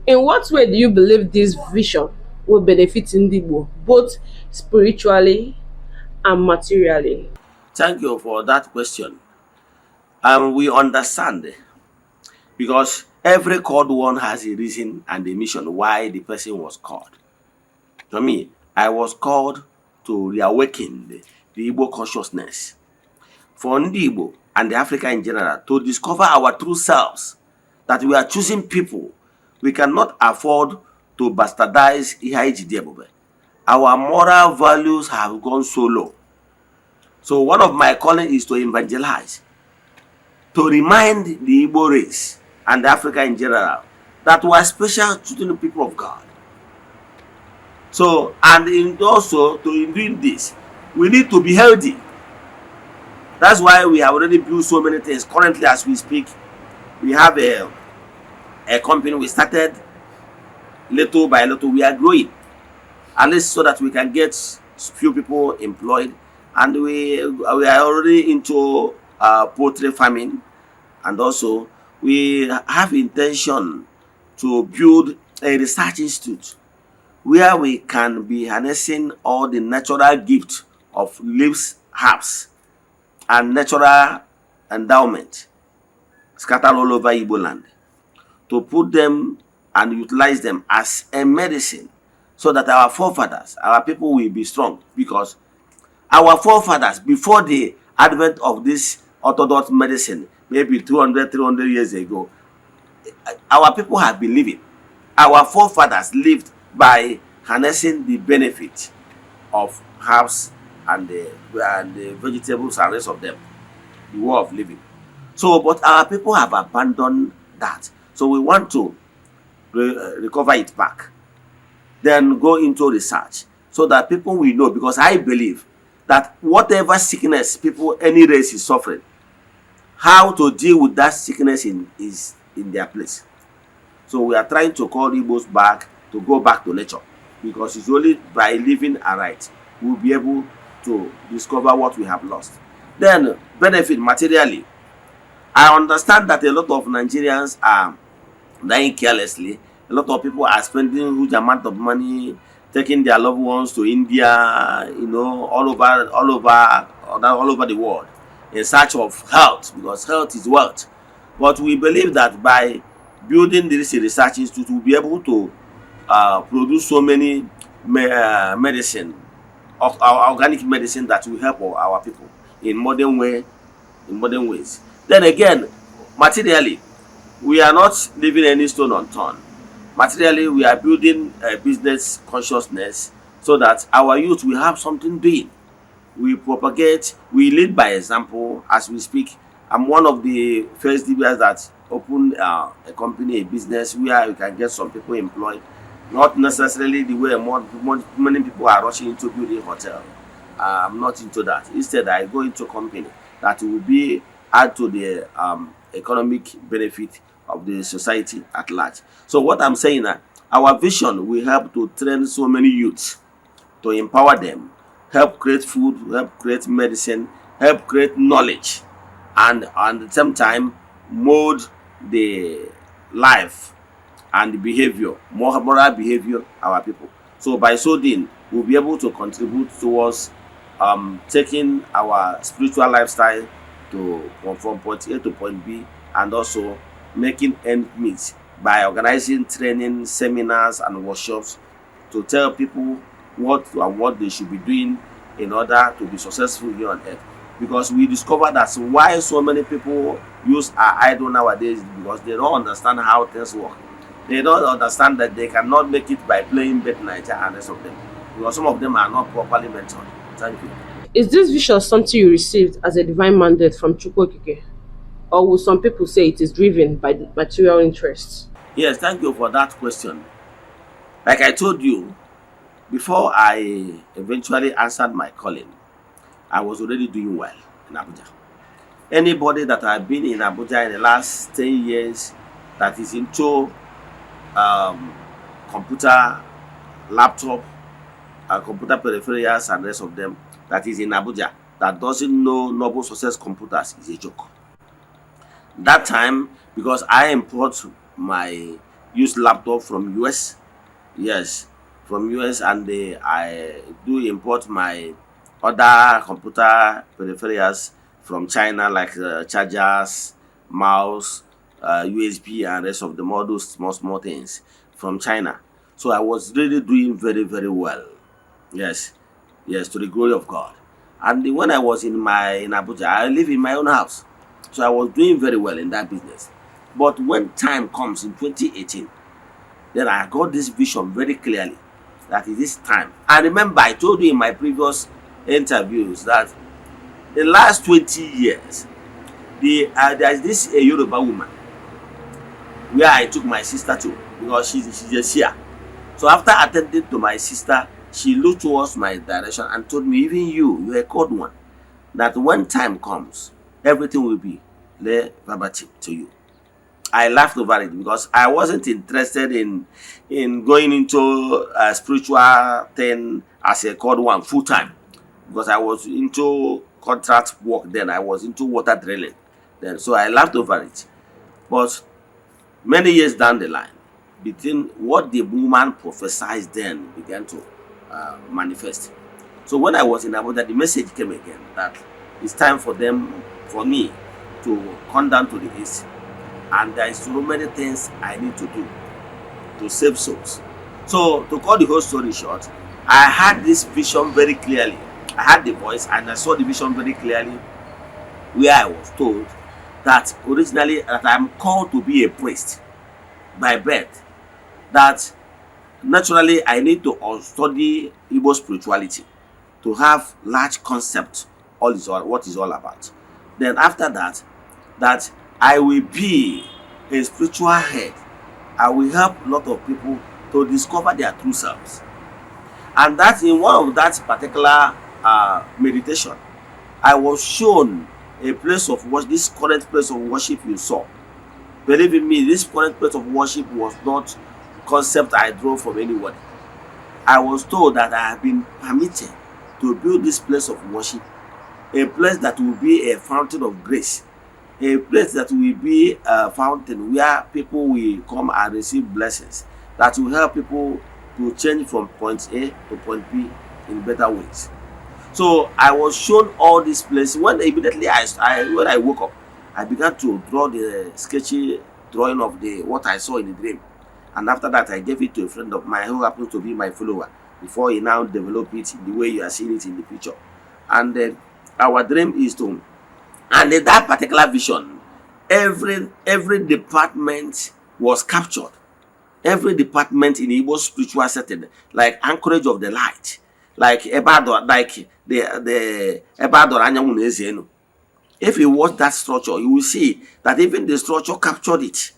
In what way do you believe this vision will benefit Igbo, both spiritually and materially? Thank you for that question. We understand because every called one has a reason and a mission why the person was called. To me, I was called to reawaken the Igbo consciousness for Ndi Igbo and the Africa in general to discover our true selves, that we are choosing people. We cannot afford to bastardize Ihe. Our moral values have gone so low. So one of my calling is to evangelize, to remind the Igbo race and Africa in general that we are special to the people of God. So, and also to doing this, we need to be healthy. That's why we have already built so many things. Currently, as we speak, we have a company we started little by little. We are growing, at least so that we can get few people employed. And we are already into poultry farming, and also we have intention to build a research institute where we can be harnessing all the natural gift of leaves, herbs, and natural endowment scattered all over Igbo land, to put them and utilize them as a medicine so that our forefathers, our people will be strong. Because our forefathers, before the advent of this orthodox medicine, maybe 200, 300 years ago, our people have been living. Our forefathers lived by harnessing the benefit of herbs and the vegetables and rest of them, the way of living. So, but our people have abandoned that. So we want to recover it back. Then go into research so that people will know, because I believe that whatever sickness people, any race is suffering, how to deal with that sickness is in their place. So we are trying to call Igbos back, to go back to nature, because it's only by living aright we'll be able to discover what we have lost. Then benefit materially. I understand that a lot of Nigerians are dying carelessly. A lot of people are spending huge amount of money, taking their loved ones to India, all over the world in search of health, because health is wealth. But we believe that by building this research institute, we'll be able to produce so many medicine, of our organic medicine, that will help our people in modern ways. Then again, materially, we are not leaving any stone unturned. Materially, we are building a business consciousness so that our youth will have something doing. We propagate, we lead by example as we speak. I'm one of the first DBS that opened a company, a business where we can get some people employed. Not necessarily the way many people are rushing into building hotel. I'm not into that. Instead, I go into a company that will be add to the economic benefit of the society at large. So what I'm saying that our vision will help to train so many youths, to empower them, help create food, help create medicine, help create knowledge, and at the same time mold the life and the behavior, moral behavior of our people. So by so doing, we'll be able to contribute towards taking our spiritual lifestyle to from point A to point B, and also making end meet by organizing training seminars and workshops to tell people what they should be doing in order to be successful here on earth. Because we discovered that's why so many people use our idol nowadays, because they don't understand how things work. They don't understand that they cannot make it by playing Bet Niger and the rest of them, because some of them are not properly mentored. Thank you. Is this vision something you received as a divine mandate from Chukwokike? Or will some people say it is driven by the material interests? Yes, thank you for that question. Like I told you, before I eventually answered my calling, I was already doing well in Abuja. Anybody that have been in Abuja in the last 10 years that is into computer, laptop, computer peripherals and the rest of them, that is in Abuja, that doesn't know Noble Success Computers, is a joke. That time, because I import my use laptop from US. Yes, from US, and I do import my other computer peripherals from China, like chargers, mouse, USB, and rest of the models, small things from China. So I was really doing very well. Yes, yes, to the glory of God. And when I was in Abuja, I live in my own house, so I was doing very well in that business. But when time comes in 2018, then I got this vision very clearly that it is time. And remember, I told you in my previous interviews that the last 20 years, there's this a Yoruba woman where I took my sister to, because she's a Shia. So after attending to my sister, she looked towards my direction and told me, even you're a called one, that when time comes, everything will be le verbatim to you. I laughed over it because I wasn't interested in going into a spiritual thing as a called one full time, because I was into contract work then. I was into water drilling then, so I laughed over it. But many years down the line, between what the woman prophesied then began to manifest. So when I was in Abuja, the message came again that it's time for me to come down to the east, and there is so many things I need to do to save souls. So to cut the whole story short, I had this vision very clearly. I had the voice and I saw the vision very clearly, where I was told that originally that I'm called to be a priest by birth, that naturally I need to study Igbo spirituality to have large concept what is all about. Then after that, that I will be a spiritual head. I will help a lot of people to discover their true selves. And that in one of that particular meditation, I was shown a place of worship, this current place of worship you saw. Believe in me, this current place of worship was not concept I drew from anybody. I was told that I have been permitted to build this place of worship, a place that will be a fountain of grace, a place that will be a fountain where people will come and receive blessings, that will help people to change from point A to point B in better ways. So I was shown all these places. When immediately when I woke up, I began to draw the sketchy drawing of what I saw in the dream. And after that, I gave it to a friend of mine who happens to be my follower, before he now developed it in the way you are seeing it in the picture. And our dream is to, and in that particular vision, every department was captured. Every department in Igbo spiritual setting, like anchorage of the light, like Ebador, like the Ebador Anyanwu na Eze-Ana. If you watch that structure, you will see that even the structure captured it,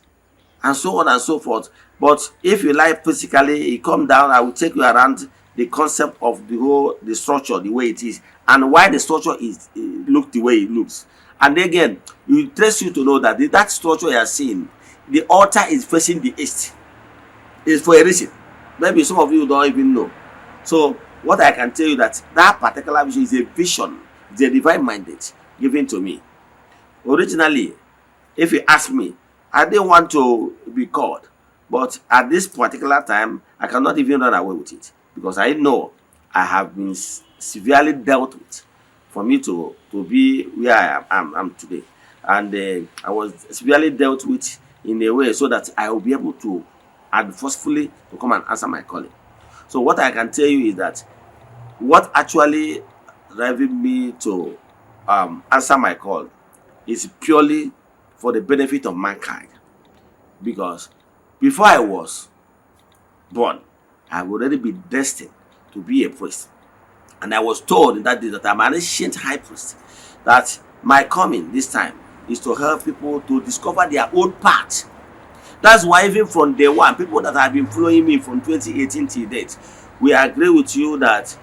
and so on and so forth. But if you like physically, you come down, I will take you around the concept of the structure, the way it is, and why the structure is look the way it looks. And again, you trace you to know that that structure you are seeing, the altar is facing the east. It's for a reason. Maybe some of you don't even know. So what I can tell you, that particular vision is a vision, it's a divine mandate given to me. Originally, if you ask me, I didn't want to be called, but at this particular time, I cannot even run away with it, because I know I have been severely dealt with for me to be where I am today. And I was severely dealt with in a way so that I will be able to and forcefully to come and answer my calling. So what I can tell you is that what actually driving me to answer my call is purely for the benefit of mankind. Because before I was born, I have already been destined to be a priest. And I was told in that day that I'm an ancient high priest, that my coming this time is to help people to discover their own path. That's why even from day one, people that have been following me from 2018 till date, we agree with you that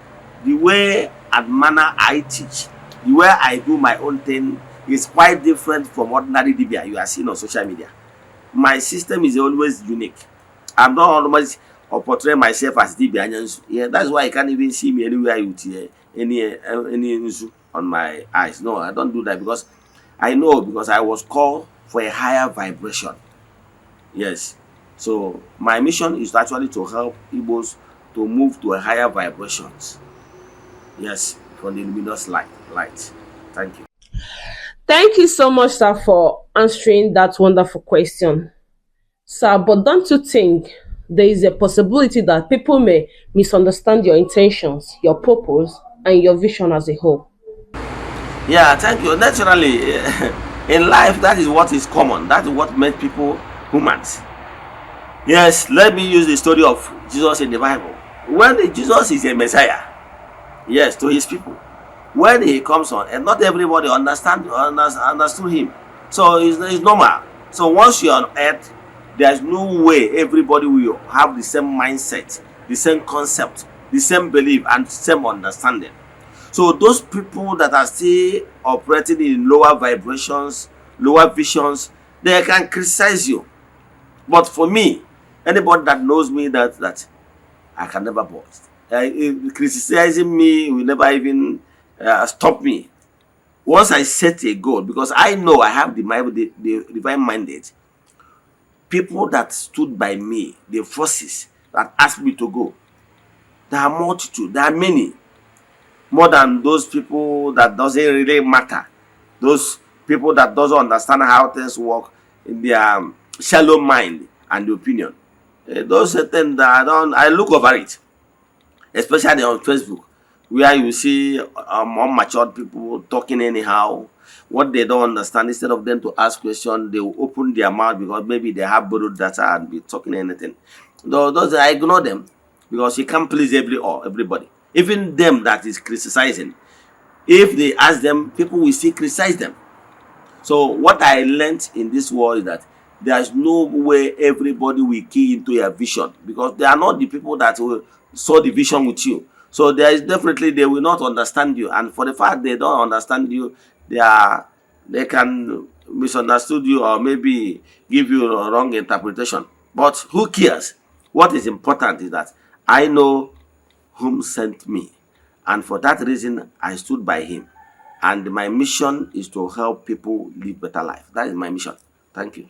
the way and manner I teach, the way I do my own thing is quite different from ordinary Dibia you are seeing on social media. My system is always unique. I'm not always portray myself as Dibia. Yeah, that's why you can't even see me anywhere with any on my eyes. No, I don't do that, because I know, because I was called for a higher vibration. Yes. So my mission is actually to help Igbos to move to a higher vibrations. Yes, from the luminous light. Thank you. Thank you so much, sir, for answering that wonderful question. Sir, but don't you think there is a possibility that people may misunderstand your intentions, your purpose, and your vision as a whole? Yeah, thank you. Naturally, in life, that is what is common. That is what makes people humans. Yes, let me use the story of Jesus in the Bible. When Jesus is a Messiah, yes, to his people, when he comes on, and not everybody understood him. So it's normal. So once you're on earth, there's no way everybody will have the same mindset, the same concept, the same belief, and same understanding. So those people that are still operating in lower vibrations, lower visions, they can criticize you. But for me, anybody that knows me, that I can never boast. Criticizing me will never even stop me. Once I set a goal, because I know I have the divine mandate, people that stood by me, the forces that asked me to go, there are multitude, there are many, more than those people that doesn't really matter. Those people that doesn't understand how things work in their shallow mind and opinion. Those things that I look over it, especially on Facebook, where you see unmatured people talking anyhow, what they don't understand. Instead of them to ask questions, they will open their mouth because maybe they have borrowed data and be talking anything. Those I ignore them because you can't please everybody. Even them that is criticizing, if they ask them, people will still criticize them. So what I learned in this world is that there's no way everybody will key into your vision, because they are not the people that will saw the vision with you. So there is definitely they will not understand you, and for the fact they don't understand you, they can misunderstood you or maybe give you a wrong interpretation. But who cares? What is important is that I know whom sent me, and for that reason I stood by him. And my mission is to help people live better life. That is my mission. Thank you.